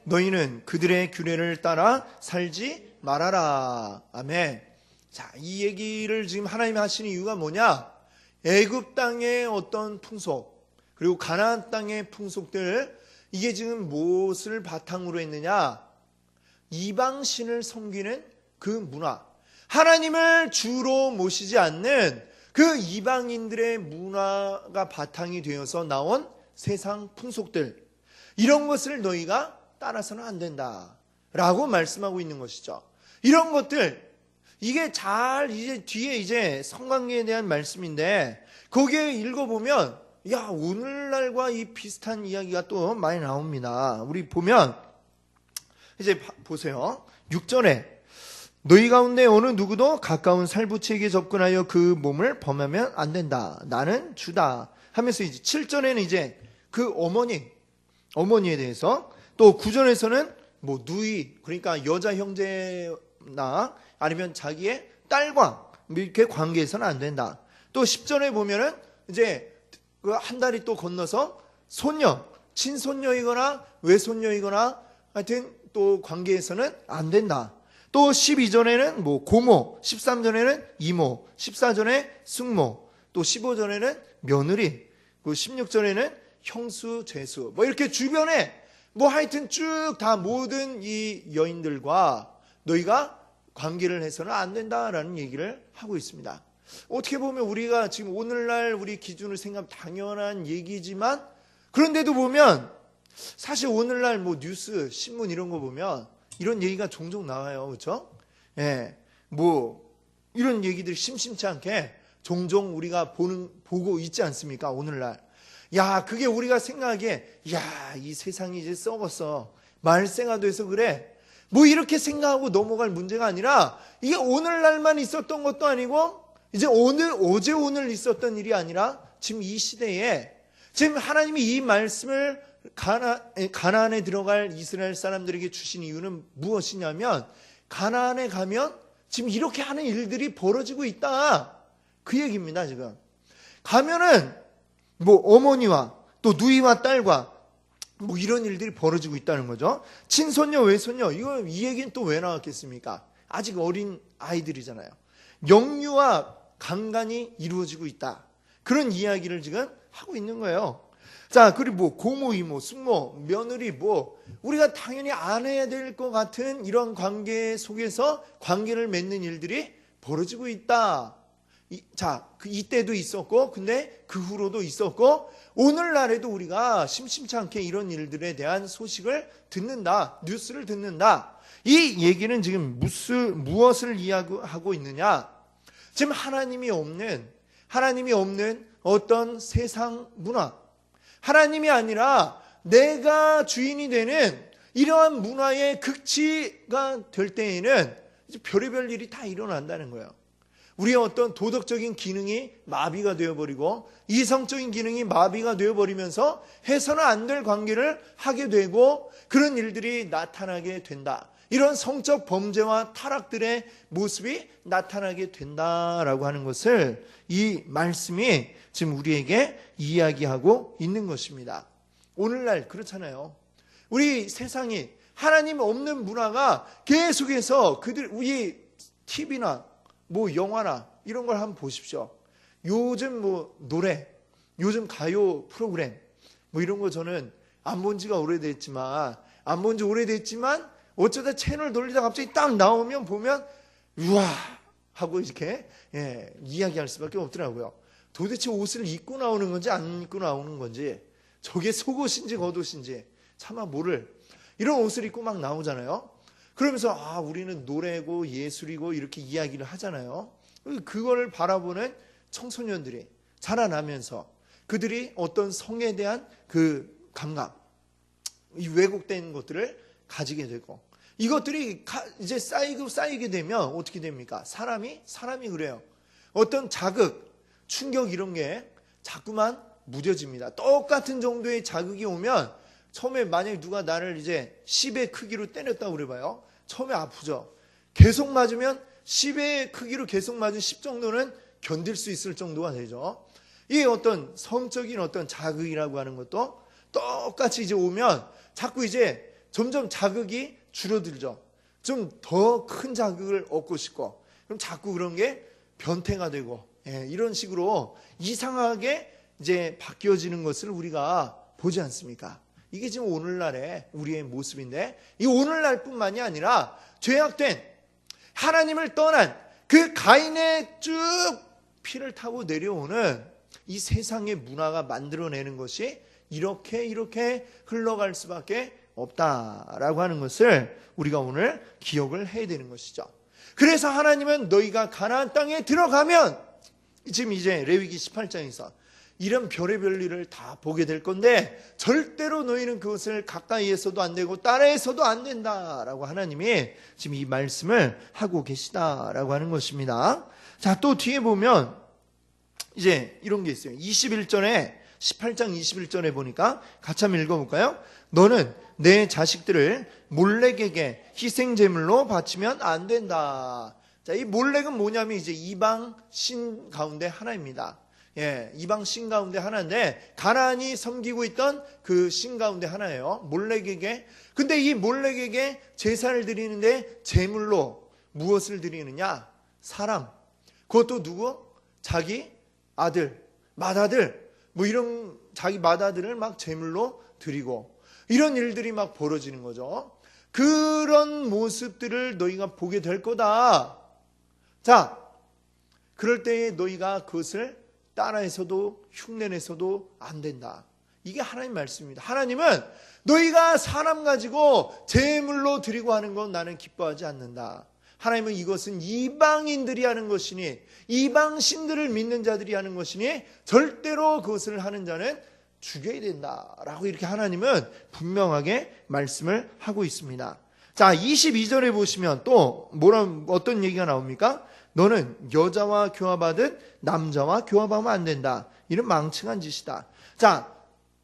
너희는 그들의 규례를 따라 살지 말아라. 아멘. 자, 이 얘기를 지금 하나님이 하시는 이유가 뭐냐? 애굽 땅의 어떤 풍속, 그리고 가나안 땅의 풍속들, 이게 지금 무엇을 바탕으로 했느냐? 이방신을 섬기는 그 문화, 하나님을 주로 모시지 않는 그 이방인들의 문화가 바탕이 되어서 나온 세상 풍속들, 이런 것을 너희가 따라서는 안 된다 라고 말씀하고 있는 것이죠. 이런 것들, 이게 잘 이제 뒤에 이제 성관계에 대한 말씀인데, 거기에 읽어보면 야, 오늘날과 이 비슷한 이야기가 또 많이 나옵니다. 우리 보면 이제 보세요. 6절에 너희 가운데 어느 누구도 가까운 살부치에게 접근하여 그 몸을 범하면 안 된다. 나는 주다. 하면서 이제 7절에는 이제 그 어머니에 대해서, 또 9절에서는 뭐 누이, 그러니까 여자 형제나 아니면 자기의 딸과 이렇게 관계해서는 안 된다. 또 10절에 보면은 이제 그 한 다리 또 건너서 손녀, 친손녀이거나 외손녀이거나 하여튼 또 관계에서는 안 된다. 또 12절에는 뭐 고모, 13절에는 이모, 14절에 숙모, 또 15절에는 며느리, 그 16절에는 형수, 제수, 뭐 이렇게 주변에 뭐 하여튼 쭉 다 모든 이 여인들과 너희가 관계를 해서는 안 된다라는 얘기를 하고 있습니다. 어떻게 보면 우리가 지금 오늘날 우리 기준을 생각하면 당연한 얘기지만, 그런데도 보면 사실 오늘날 뭐 뉴스, 신문 이런 거 보면 이런 얘기가 종종 나와요. 그렇죠? 예. 뭐 이런 얘기들이 심심치 않게 종종 우리가 보고 있지 않습니까? 오늘날. 야, 그게 우리가 생각하기에 야, 이 세상이 이제 썩었어. 말세가 돼서 그래. 뭐 이렇게 생각하고 넘어갈 문제가 아니라, 이게 오늘날만 있었던 것도 아니고 이제 어제 오늘 있었던 일이 아니라 지금 이 시대에 지금 하나님이 이 말씀을 가나안에 들어갈 이스라엘 사람들에게 주신 이유는 무엇이냐면, 가나안에 가면 지금 이렇게 하는 일들이 벌어지고 있다, 그 얘기입니다. 지금 가면은 뭐 어머니와 또 누이와 딸과 뭐 이런 일들이 벌어지고 있다는 거죠. 친손녀, 외손녀, 이 얘기는 또 왜 나왔겠습니까? 아직 어린 아이들이잖아요. 영유아 강간이 이루어지고 있다, 그런 이야기를 지금 하고 있는 거예요. 자, 그리고 뭐 고모, 이모, 숙모, 며느리, 뭐 우리가 당연히 안 해야 될 것 같은 이런 관계 속에서 관계를 맺는 일들이 벌어지고 있다. 자, 이때도 있었고, 근데 그 후로도 있었고, 오늘날에도 우리가 심심치 않게 이런 일들에 대한 소식을 듣는다, 뉴스를 듣는다. 이 얘기는 지금 무엇을 이야기하고 있느냐? 지금 하나님이 없는 어떤 세상 문화, 하나님이 아니라 내가 주인이 되는 이러한 문화의 극치가 될 때에는 이제 별의별 일이 다 일어난다는 거예요. 우리의 어떤 도덕적인 기능이 마비가 되어버리고 이성적인 기능이 마비가 되어버리면서 해서는 안 될 관계를 하게 되고, 그런 일들이 나타나게 된다. 이런 성적 범죄와 타락들의 모습이 나타나게 된다라고 하는 것을 이 말씀이 지금 우리에게 이야기하고 있는 것입니다. 오늘날 그렇잖아요. 우리 세상이 하나님 없는 문화가 계속해서 우리 TV나 뭐 영화나 이런 걸 한번 보십시오. 요즘 뭐 노래, 요즘 가요 프로그램 뭐 이런 거 저는 안 본 지가 오래됐지만 어쩌다 채널 돌리다 갑자기 딱 나오면 보면 우와 하고 이렇게 이야기할 수밖에 없더라고요. 도대체 옷을 입고 나오는 건지 안 입고 나오는 건지, 저게 속옷인지 겉옷인지 차마 모를 이런 옷을 입고 막 나오잖아요. 그러면서 우리는 노래고 예술이고 이렇게 이야기를 하잖아요. 그걸 바라보는 청소년들이 자라나면서 그들이 어떤 성에 대한 그 감각, 이 왜곡된 것들을 가지게 되고, 이것들이 이제 쌓이게 되면 어떻게 됩니까? 사람이 그래요. 어떤 자극, 충격 이런 게 자꾸만 무뎌집니다. 똑같은 정도의 자극이 오면 처음에 만약에 누가 나를 이제 10의 크기로 때렸다고 그래봐요. 처음에 아프죠. 계속 맞으면 10의 크기로 계속 맞은 10 정도는 견딜 수 있을 정도가 되죠. 이 어떤 성적인 어떤 자극이라고 하는 것도 똑같이 이제 오면 자꾸 이제 점점 자극이 줄어들죠. 좀 더 큰 자극을 얻고 싶고, 그럼 자꾸 그런 게 변태가 되고, 이런 식으로 이상하게 이제 바뀌어지는 것을 우리가 보지 않습니까? 이게 지금 오늘날의 우리의 모습인데, 이 오늘날뿐만이 아니라 죄악된 하나님을 떠난 그 가인의 쭉 피를 타고 내려오는 이 세상의 문화가 만들어내는 것이 이렇게 흘러갈 수밖에 없다라고 하는 것을 우리가 오늘 기억을 해야 되는 것이죠. 그래서 하나님은 너희가 가나안 땅에 들어가면, 지금 이제 레위기 18장에서 이런 별의별 일을 다 보게 될 건데 절대로 너희는 그것을 가까이에서도 안 되고 따라해서도 안 된다라고 하나님이 지금 이 말씀을 하고 계시다라고 하는 것입니다. 자, 또 뒤에 보면 이제 이런 게 있어요. 21절에 18장 21절에 보니까 같이 한번 읽어볼까요? 너는 내 자식들을 몰렉에게 희생제물로 바치면 안 된다. 자, 이 몰렉은 뭐냐면 이제 이방 신 가운데 하나입니다. 이방 신 가운데 하나인데 가나안이 섬기고 있던 그 신 가운데 하나예요. 몰렉에게. 근데 이 몰렉에게 제사를 드리는데 제물로 무엇을 드리느냐? 사람. 그것도 누구? 자기 아들, 맏아들, 뭐 이런 자기 맏아들을 막 제물로 드리고, 이런 일들이 막 벌어지는 거죠. 그런 모습들을 너희가 보게 될 거다. 자, 그럴 때에 너희가 그것을 따라해서도 흉내내서도 안 된다. 이게 하나님 말씀입니다. 하나님은 너희가 사람 가지고 제물로 드리고 하는 건 나는 기뻐하지 않는다. 하나님은 이것은 이방인들이 하는 것이니, 이방 신들을 믿는 자들이 하는 것이니 절대로 그것을 하는 자는 죽여야 된다라고 이렇게 하나님은 분명하게 말씀을 하고 있습니다. 자, 22절에 보시면 또 어떤 얘기가 나옵니까? 너는 여자와 교합하듯 남자와 교합하면 안 된다. 이런 망측한 짓이다. 자,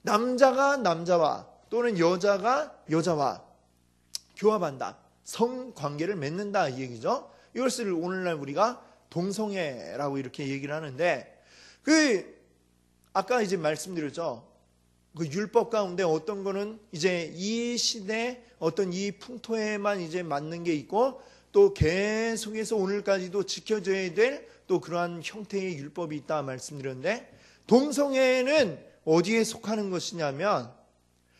남자가 남자와 또는 여자가 여자와 교합한다. 성관계를 맺는다 이 얘기죠. 이것을 오늘날 우리가 동성애라고 이렇게 얘기를 하는데, 아까 이제 말씀드렸죠. 그 율법 가운데 어떤 거는 이제 이 시대 어떤 이 풍토에만 이제 맞는 게 있고, 또 계속해서 오늘까지도 지켜져야 될 또 그러한 형태의 율법이 있다 말씀드렸는데, 동성애는 어디에 속하는 것이냐면,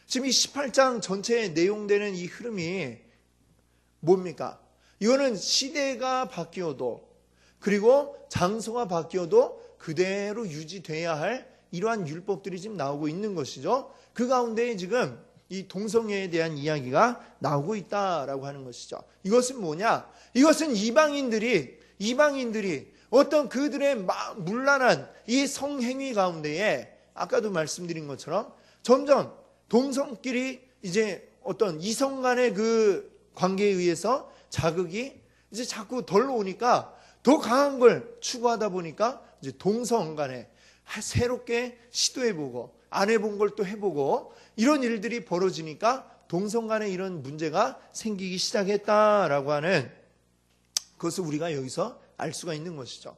지금 이 18장 전체에 내용되는 이 흐름이 뭡니까? 이거는 시대가 바뀌어도, 그리고 장소가 바뀌어도 그대로 유지돼야 할 이러한 율법들이 지금 나오고 있는 것이죠. 그 가운데 지금 이 동성애에 대한 이야기가 나오고 있다라고 하는 것이죠. 이것은 뭐냐? 이것은 이방인들이 어떤 그들의 문란한 이 성행위 가운데에 아까도 말씀드린 것처럼 점점 동성끼리 이제 어떤 이성 간의 그 관계에 의해서 자극이 이제 자꾸 덜 오니까 더 강한 걸 추구하다 보니까 이제 동성 간에 새롭게 시도해보고 안 해본 걸 또 해보고 이런 일들이 벌어지니까 동성 간에 이런 문제가 생기기 시작했다라고 하는 그것을 우리가 여기서 알 수가 있는 것이죠.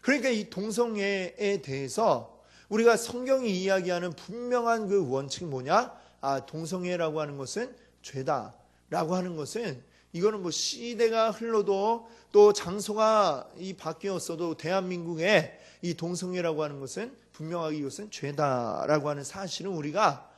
그러니까 이 동성애에 대해서 우리가 성경이 이야기하는 분명한 그 원칙이 뭐냐? 동성애라고 하는 것은 죄다라고 하는 것은 이거는 뭐 시대가 흘러도 또 장소가 바뀌었어도 대한민국에 이 동성애라고 하는 것은 분명하게 이것은 죄다라고 하는 사실은 우리가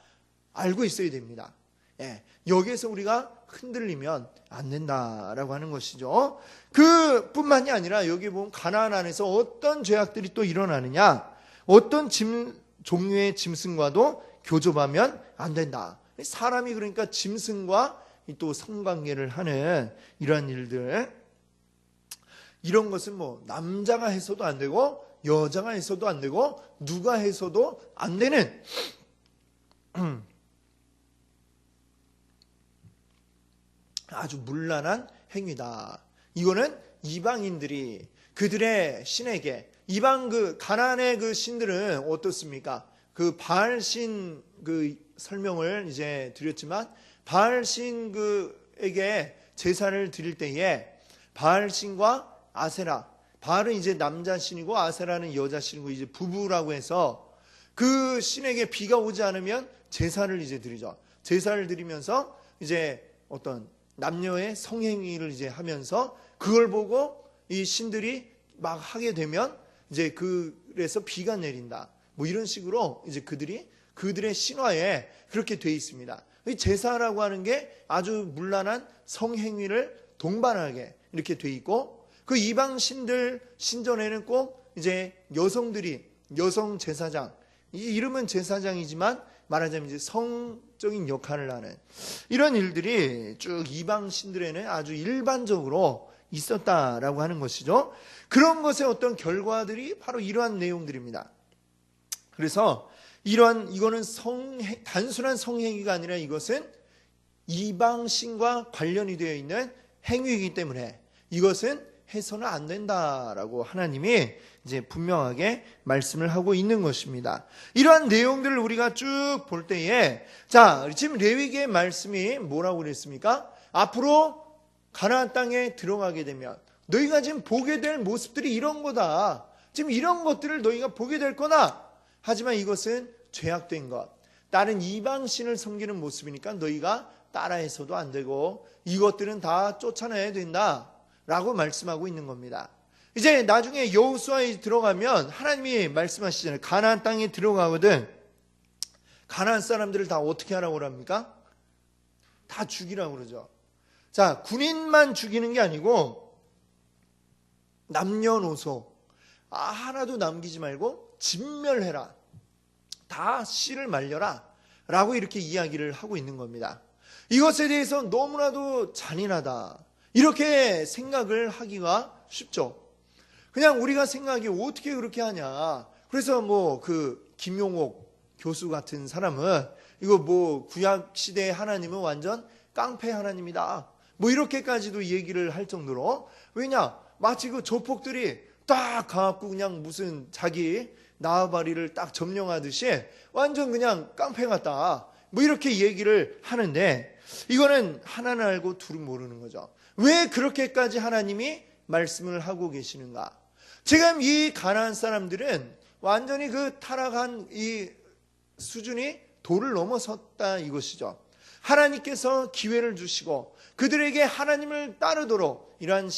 알고 있어야 됩니다. 예, 여기에서 우리가 흔들리면 안 된다라고 하는 것이죠. 그뿐만이 아니라 여기 보면 가나안 안에서 어떤 죄악들이 또 일어나느냐, 어떤 종류의 짐승과도 교접하면 안 된다. 사람이 그러니까 짐승과 또 성관계를 하는 이러한 일들, 이런 것은 뭐 남자가 해서도 안 되고 여자가 해서도 안 되고 누가 해서도 안 되는 아주 문란한 행위다. 이거는 이방인들이 그들의 신에게, 이방 가나안의 그 신들은 어떻습니까? 그 바알신 설명을 이제 드렸지만, 바알신 에게 제사를 드릴 때에 바알신과 아세라, 바알은 이제 남자 신이고 아세라는 여자 신이고 이제 부부라고 해서 그 신에게 비가 오지 않으면 제사를 이제 드리죠. 제사를 드리면서 이제 어떤 남녀의 성행위를 이제 하면서 그걸 보고 이 신들이 막 하게 되면 이제 그래서 비가 내린다. 뭐 이런 식으로 이제 그들의 신화에 그렇게 돼 있습니다. 제사라고 하는 게 아주 문란한 성행위를 동반하게 이렇게 돼 있고, 그 이방 신들 신전에는 꼭 이제 여성 제사장, 이 이름은 제사장이지만 말하자면 이제 성적인 역할을 하는 이런 일들이 쭉 이방 신들에는 아주 일반적으로 있었다라고 하는 것이죠. 그런 것의 어떤 결과들이 바로 이러한 내용들입니다. 그래서 이거는 단순한 성행위가 아니라 이것은 이방신과 관련이 되어 있는 행위이기 때문에 이것은 해서는 안 된다라고 하나님이 이제 분명하게 말씀을 하고 있는 것입니다. 이러한 내용들을 우리가 쭉 볼 때에, 자, 지금 레위기의 말씀이 뭐라고 그랬습니까? 앞으로 가나안 땅에 들어가게 되면 너희가 지금 보게 될 모습들이 이런 거다. 지금 이런 것들을 너희가 보게 될 거다. 하지만 이것은 죄악된 것, 다른 이방신을 섬기는 모습이니까 너희가 따라해서도 안 되고 이것들은 다 쫓아내야 된다 라고 말씀하고 있는 겁니다. 이제 나중에 여호수아에 들어가면 하나님이 말씀하시잖아요. 가나안 땅에 들어가거든 가나안 사람들을 다 어떻게 하라고 합니까? 다 죽이라고 그러죠. 자, 군인만 죽이는 게 아니고 남녀노소 하나도 남기지 말고 진멸해라, 다 씨를 말려라 라고 이렇게 이야기를 하고 있는 겁니다. 이것에 대해서 너무나도 잔인하다 이렇게 생각을 하기가 쉽죠. 그냥 우리가 생각이 어떻게 그렇게 하냐. 그래서 뭐 김용옥 교수 같은 사람은 이거 뭐 구약 시대의 하나님은 완전 깡패 하나님이다 뭐 이렇게까지도 얘기를 할 정도로, 왜냐 마치 그 조폭들이 딱 가갖고 그냥 무슨 자기 나와바리를 딱 점령하듯이 완전 그냥 깡패 같다 뭐 이렇게 얘기를 하는데, 이거는 하나는 알고 둘은 모르는 거죠. 왜 그렇게까지 하나님이 말씀을 하고 계시는가? 지금 이 가나안 사람들은 완전히 타락한 이 수준이 도를 넘어섰다 이것이죠. 하나님께서 기회를 주시고 그들에게 하나님을 따르도록 이러한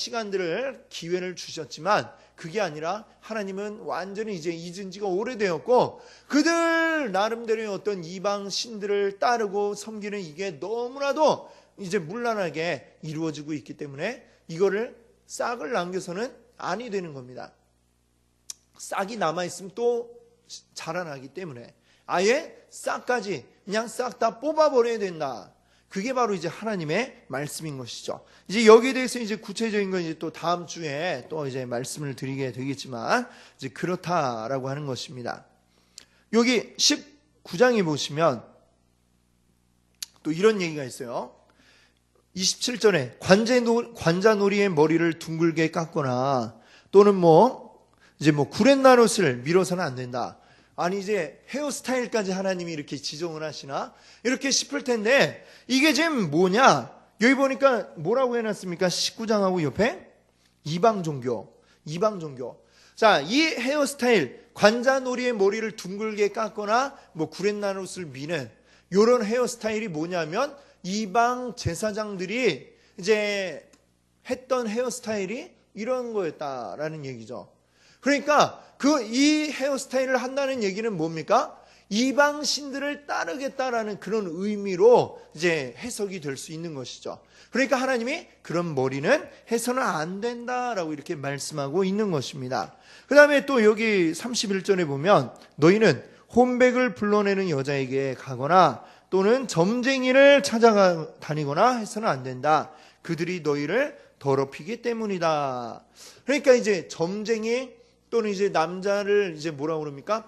기회를 주셨지만 그게 아니라 하나님은 완전히 이제 잊은 지가 오래되었고 그들 나름대로의 어떤 이방 신들을 따르고 섬기는 이게 너무나도 이제 문란하게 이루어지고 있기 때문에 이거를 싹을 남겨서는 아니 되는 겁니다. 싹이 남아있으면 또 자라나기 때문에 아예 싹까지 그냥 싹 다 뽑아버려야 된다. 그게 바로 이제 하나님의 말씀인 것이죠. 이제 여기에 대해서 이제 구체적인 건 이제 또 다음 주에 또 이제 말씀을 드리게 되겠지만 이제 그렇다라고 하는 것입니다. 여기 19장에 보시면 또 이런 얘기가 있어요. 27절에 관자놀이의 머리를 둥글게 깎거나 또는 이제 구렛나룻을 밀어서는 안 된다. 아니 이제 헤어스타일까지 하나님이 이렇게 지정을 하시나 이렇게 싶을 텐데 이게 지금 뭐냐? 여기 보니까 뭐라고 해놨습니까? 19장하고 옆에 이방 종교. 자, 이 헤어스타일 관자놀이의 머리를 둥글게 깎거나 구렛나룻을 미는 요런 헤어스타일이 뭐냐면 이방 제사장들이 이제 했던 헤어스타일이 이런 거였다라는 얘기죠. 그러니까 이 헤어스타일을 한다는 얘기는 뭡니까? 이방 신들을 따르겠다라는 그런 의미로 이제 해석이 될 수 있는 것이죠. 그러니까 하나님이 그런 머리는 해서는 안 된다라고 이렇게 말씀하고 있는 것입니다. 그 다음에 또 여기 31절에 보면 너희는 혼백을 불러내는 여자에게 가거나 또는 점쟁이를 찾아가 다니거나 해서는 안 된다. 그들이 너희를 더럽히기 때문이다. 그러니까 이제 점쟁이 또는 이제 남자를 이제 뭐라고 그럽니까?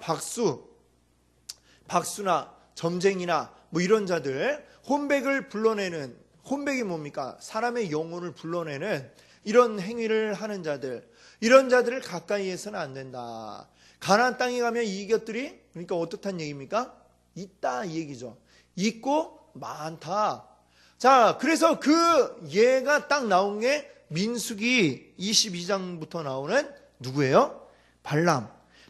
박수나 점쟁이나 뭐 이런 자들, 혼백을 불러내는, 혼백이 뭡니까? 사람의 영혼을 불러내는 이런 행위를 하는 자들, 이런 자들을 가까이 해서는 안 된다. 가나안 땅에 가면 이것들이, 그러니까 어떻단 얘기입니까? 있다 이 얘기죠. 있고 많다. 자, 그래서 그 예가 딱 나온 게 민수기 22장부터 나오는 누구예요?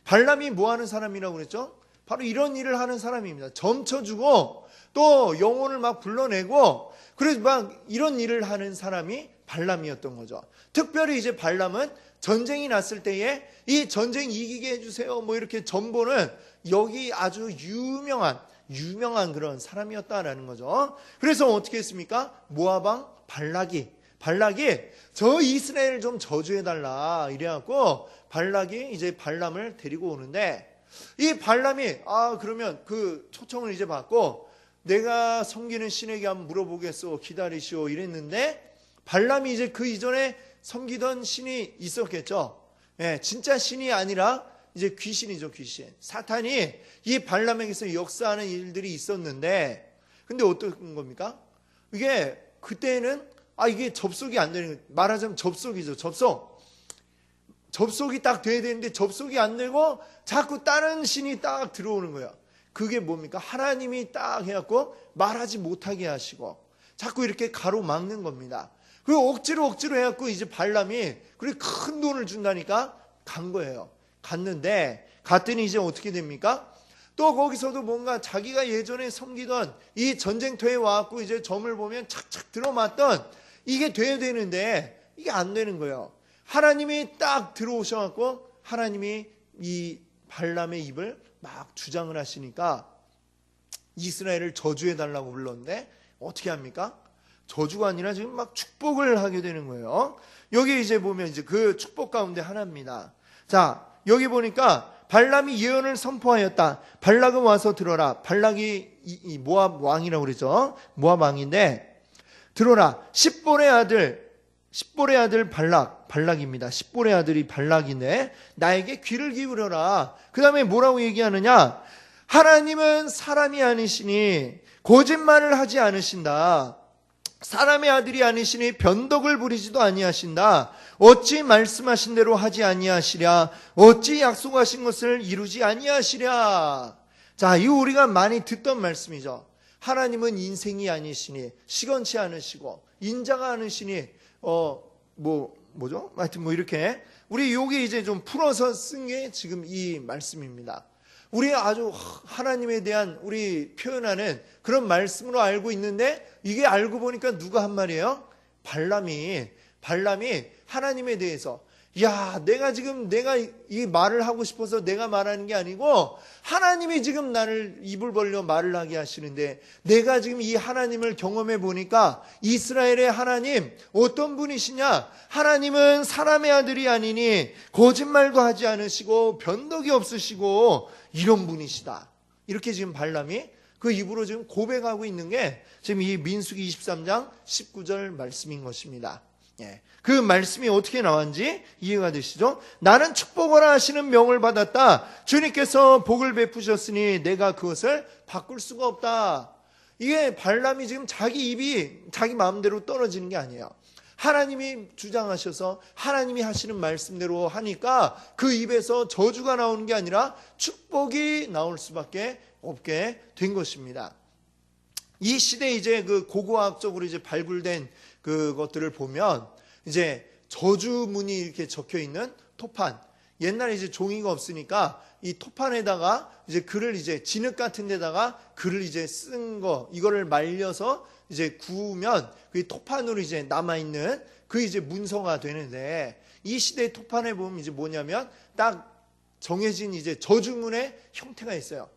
발람이 뭐 하는 사람이라고 그랬죠? 바로 이런 일을 하는 사람입니다. 점쳐주고 또 영혼을 막 불러내고 그래서 막 이런 일을 하는 사람이 발람이었던 거죠. 특별히 이제 발람은 전쟁이 났을 때에 이 전쟁 이기게 해주세요 뭐 이렇게 전보는 여기 아주 유명한 그런 사람이었다라는 거죠. 그래서 어떻게 했습니까? 모압왕 발락이 저 이스라엘을 좀 저주해달라 이래갖고 발락이 이제 발람을 데리고 오는데 이 발람이 그러면 그 초청을 이제 받고 내가 섬기는 신에게 한번 물어보겠소 기다리시오 이랬는데 발람이 이제 그 이전에 섬기던 신이 있었겠죠. 예, 진짜 신이 아니라 이제 귀신이죠, 귀신. 사탄이 이 발람에게서 역사하는 일들이 있었는데 근데 어떤 겁니까? 이게 그때는 이게 접속이 안 되는 거예요. 말하자면 접속이죠. 접속이 딱 돼야 되는데 접속이 안 되고 자꾸 다른 신이 딱 들어오는 거예요. 그게 뭡니까? 하나님이 딱 해갖고 말하지 못하게 하시고 자꾸 이렇게 가로막는 겁니다. 그리고 억지로 해갖고 이제 발람이 그리고 큰 돈을 준다니까 간 거예요. 갔더니 이제 어떻게 됩니까? 또 거기서도 뭔가 자기가 예전에 섬기던 이 전쟁터에 와갖고 이제 점을 보면 착착 들어맞던 이게 돼야 되는데 이게 안 되는 거예요. 하나님이 딱 들어오셔갖고 하나님이 이 발람의 입을 막 주장을 하시니까 이스라엘을 저주해달라고 불렀는데 어떻게 합니까? 저주가 아니라 지금 막 축복을 하게 되는 거예요. 여기 이제 보면 이제 그 축복 가운데 하나입니다. 자, 여기 보니까 발람이 예언을 선포하였다. 발락은 와서 들어라. 발락이 이 모압 왕이라고 그러죠. 모압 왕인데 들어라. 십볼의 아들 발락입니다. 십볼의 아들이 발락인데 나에게 귀를 기울여라. 그 다음에 뭐라고 얘기하느냐? 하나님은 사람이 아니시니 거짓말을 하지 않으신다. 사람의 아들이 아니시니 변덕을 부리지도 아니하신다. 어찌 말씀하신 대로 하지 아니하시랴? 어찌 약속하신 것을 이루지 아니하시랴? 자, 이거 우리가 많이 듣던 말씀이죠. 하나님은 인생이 아니시니 시건치 않으시고 인자가 않으시니 뭐죠? 하여튼 뭐 이렇게 우리 여기 이제 좀 풀어서 쓴 게 지금 이 말씀입니다. 우리 아주 하나님에 대한 우리 표현하는 그런 말씀으로 알고 있는데 이게 알고 보니까 누가 한 말이에요? 발람이 하나님에 대해서 내가 이 말을 하고 싶어서 내가 말하는 게 아니고 하나님이 지금 나를 입을 벌려 말을 하게 하시는데 내가 지금 이 하나님을 경험해 보니까 이스라엘의 하나님 어떤 분이시냐? 하나님은 사람의 아들이 아니니 거짓말도 하지 않으시고 변덕이 없으시고 이런 분이시다. 이렇게 지금 발람이 그 입으로 지금 고백하고 있는 게 지금 이 민수기 23장 19절 말씀인 것입니다. 그 말씀이 어떻게 나왔는지 이해가 되시죠? 나는 축복하라 하시는 명을 받았다. 주님께서 복을 베푸셨으니 내가 그것을 바꿀 수가 없다. 이게 발람이 지금 자기 입이 자기 마음대로 떨어지는 게 아니에요. 하나님이 주장하셔서 하나님이 하시는 말씀대로 하니까 그 입에서 저주가 나오는 게 아니라 축복이 나올 수밖에 없게 된 것입니다. 이 시대에 이제 그 고고학적으로 이제 발굴된 그것들을 보면 이제 저주문이 이렇게 적혀 있는 토판, 옛날에 이제 종이가 없으니까 이 토판에다가 이제 글을 이제 진흙 같은 데다가 글을 이제 쓴 거, 이거를 말려서 이제 구우면 그 토판으로 이제 남아있는 그 이제 문서가 되는데, 이 시대의 토판에 보면 이제 뭐냐면 딱 정해진 이제 저주문의 형태가 있어요.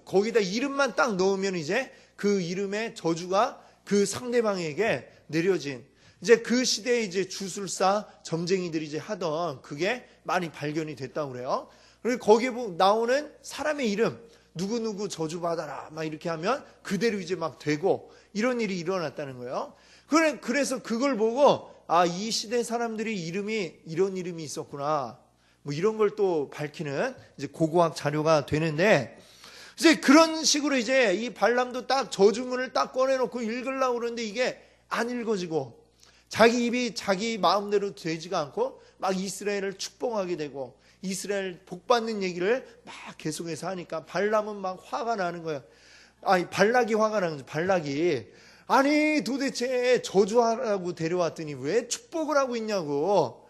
거기다 이름만 딱 넣으면 이제 그 이름의 저주가 그 상대방에게 내려진, 이제 그 시대에 이제 주술사 점쟁이들이 이제 하던 그게 많이 발견이 됐다고 그래요. 그리고 거기에 나오는 사람의 이름, 누구누구 저주받아라 막 이렇게 하면 그대로 이제 막 되고, 이런 일이 일어났다는 거예요. 그래서 그걸 보고 이 시대 사람들이 이런 이름이 있었구나, 뭐 이런 걸 또 밝히는 이제 고고학 자료가 되는데, 이제 그런 식으로 이제 이 발람도 딱 저주문을 딱 꺼내놓고 읽으려고 그러는데 이게 안 읽어지고, 자기 입이 자기 마음대로 되지가 않고 막 이스라엘을 축복하게 되고 이스라엘 복받는 얘기를 막 계속해서 하니까 발람은 막 화가 나는 거예요. 발락이 화가 나는 거죠. 발락이, 아니 도대체 저주하라고 데려왔더니 왜 축복을 하고 있냐고.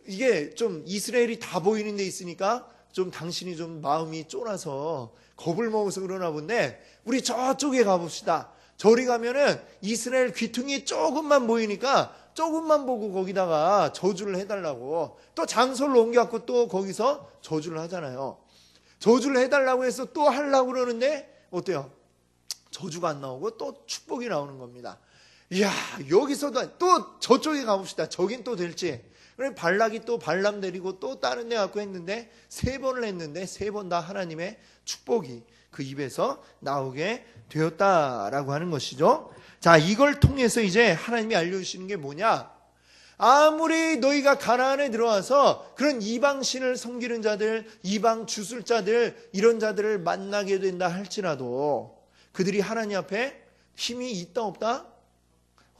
이게 좀 이스라엘이 다 보이는 데 있으니까 좀 당신이 좀 마음이 쫄아서 겁을 먹어서 그러나 본데, 우리 저쪽에 가봅시다. 저리 가면은 이스라엘 귀퉁이 조금만 보이니까 조금만 보고 거기다가 저주를 해달라고, 또 장소를 옮겨갖고 또 거기서 저주를 하잖아요. 저주를 해달라고 해서 또 하려고 그러는데 어때요? 저주가 안 나오고 또 축복이 나오는 겁니다. 이야, 여기서도 또 저쪽에 가봅시다. 저긴 또 될지. 그래 발락이 또 발람 데리고 또 다른 데 갖고 했는데 3번을 했는데 3번 다 하나님의 축복이 그 입에서 나오게 되었다라고 하는 것이죠. 자, 이걸 통해서 이제 하나님이 알려주시는 게 뭐냐? 아무리 너희가 가나안에 들어와서 그런 이방신을 섬기는 자들, 이방 주술자들, 이런 자들을 만나게 된다 할지라도 그들이 하나님 앞에 힘이 있다 없다?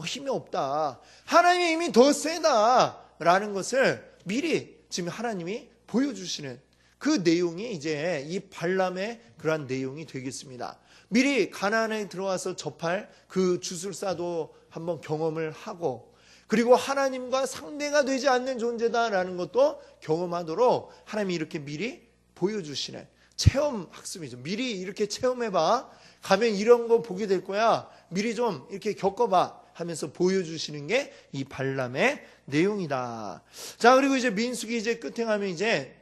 힘이 없다. 하나님의 힘이 더 세다라는 것을 미리 지금 하나님이 보여주시는 그 내용이 이제 이 발람의 그러한 내용이 되겠습니다. 미리 가나안에 들어와서 접할 그 주술사도 한번 경험을 하고, 그리고 하나님과 상대가 되지 않는 존재다라는 것도 경험하도록 하나님이 이렇게 미리 보여주시는 체험 학습이죠. 미리 이렇게 체험해봐. 가면 이런 거 보게 될 거야. 미리 좀 이렇게 겪어봐 하면서 보여주시는 게 이 발람의 내용이다. 자, 그리고 이제 민수기 이제 끝에 가면 이제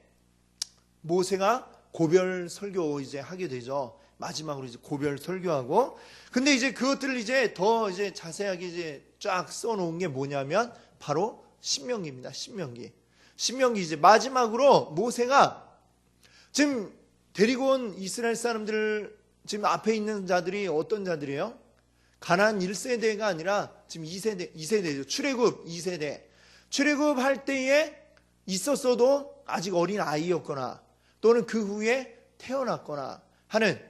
모세가 고별 설교 이제 하게 되죠. 마지막으로 이제 고별 설교하고, 근데 이제 그것들을 이제 더 이제 자세하게 이제 쫙 써놓은 게 뭐냐면 바로 신명기입니다. 신명기 이제 마지막으로 모세가 지금 데리고 온 이스라엘 사람들, 지금 앞에 있는 자들이 어떤 자들이에요? 가나안 1세대가 아니라 지금 2세대죠. 출애굽 2세대. 출애굽할 때에 있었어도 아직 어린 아이였거나 또는 그 후에 태어났거나 하는,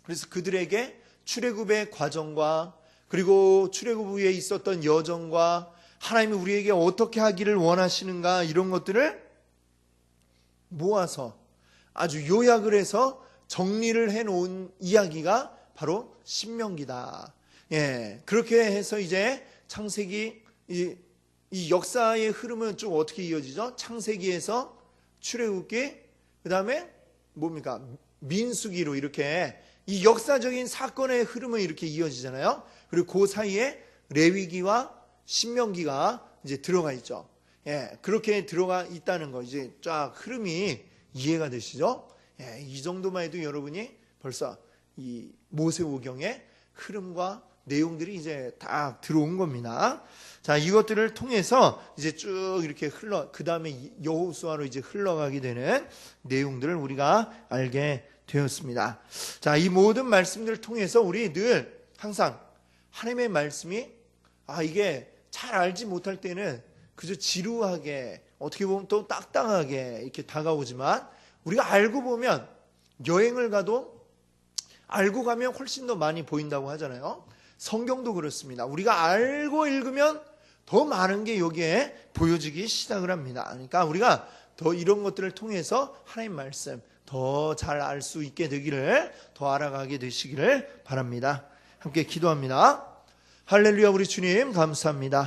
그래서 그들에게 출애굽의 과정과 그리고 출애굽 후에 있었던 여정과 하나님이 우리에게 어떻게 하기를 원하시는가, 이런 것들을 모아서 아주 요약을 해서 정리를 해놓은 이야기가 바로 신명기다. 예, 그렇게 해서 이제 창세기, 이 역사의 흐름은 좀 어떻게 이어지죠? 창세기에서 출애굽기, 그 다음에 뭡니까? 민수기로 이렇게 이 역사적인 사건의 흐름은 이렇게 이어지잖아요. 그리고 그 사이에 레위기와 신명기가 이제 들어가 있죠. 예, 그렇게 들어가 있다는 거 이제 쫙 흐름이 이해가 되시죠? 예, 이 정도만 해도 여러분이 벌써 이 모세오경의 흐름과 내용들이 이제 다 들어온 겁니다. 자, 이것들을 통해서 이제 쭉 이렇게 그 다음에 여호수아로 이제 흘러가게 되는 내용들을 우리가 알게 되었습니다. 자, 이 모든 말씀들을 통해서 우리 늘 항상 하나님의 말씀이 이게 잘 알지 못할 때는 그저 지루하게, 어떻게 보면 또 딱딱하게 이렇게 다가오지만, 우리가 알고 보면 여행을 가도 알고 가면 훨씬 더 많이 보인다고 하잖아요. 성경도 그렇습니다. 우리가 알고 읽으면 더 많은 게 여기에 보여지기 시작을 합니다. 그러니까 우리가 더 이런 것들을 통해서 하나님 말씀 더 잘 알 수 있게 되기를, 더 알아가게 되시기를 바랍니다. 함께 기도합니다. 할렐루야. 우리 주님 감사합니다.